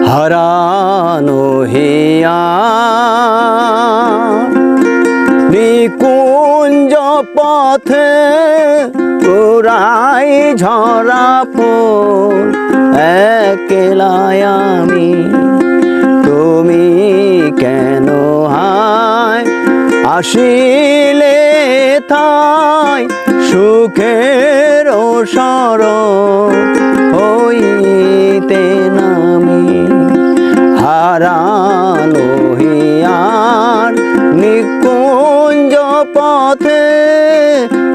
হারানো হিয়া নিকুঞ্জ পথে পুরাই ঝরা ফুল একলাই আমি তুমি কেন হায় আসিলে থাই সুখের সরণ হইতে নামি হারানো হিয়ার নিকুঞ্জ পথে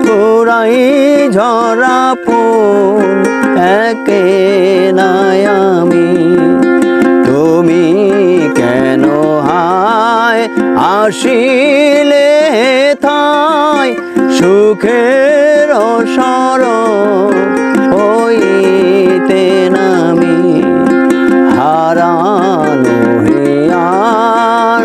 পুরাই ঝরা ফুল একলাই আমি তুমি কেন হায় আসিলে থাই সুখের সরণ হইতে নামি হারানো হিয়ার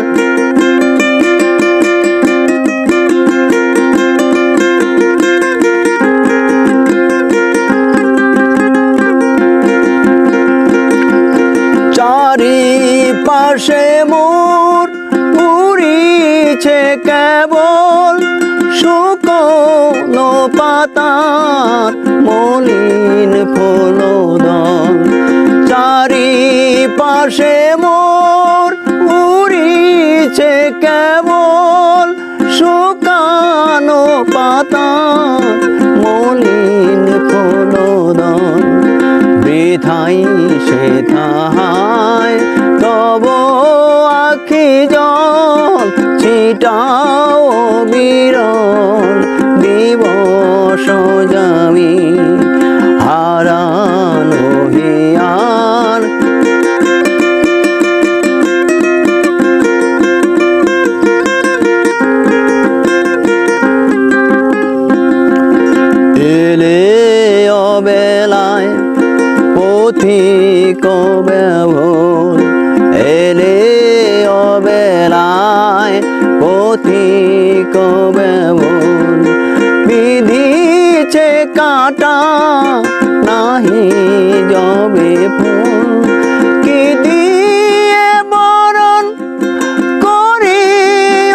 চারিপাশে মোর উড়িছে কেবল শুকনো পাতার মলিন ফুলদল চারিপাশে মোর উড়িছে কেবল শুকানো পাতার মলিন ফুলদল বৃথাই সে থাহায় তব আখি জল ছিটাও বিরল দিবস যামি হারানো হিয়ার এলে অবেলায় পথিক ব্যবল এলে অবেলায় পথিক ব্যবল বিধিছে কাটা নাহি যবে ফুল কি দিয়ে বরণ করি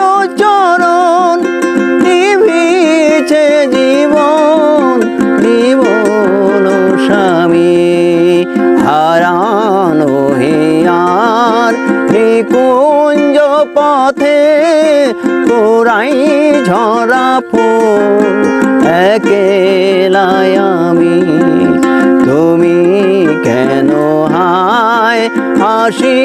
ও চরণ নিভিছে জীবন জীবন স্বামী হারানো হিয়ার নিকুঞ্জ পথে পুরাই ঝরা ফুল একলাই আমি তুমি কেন হায় হাসি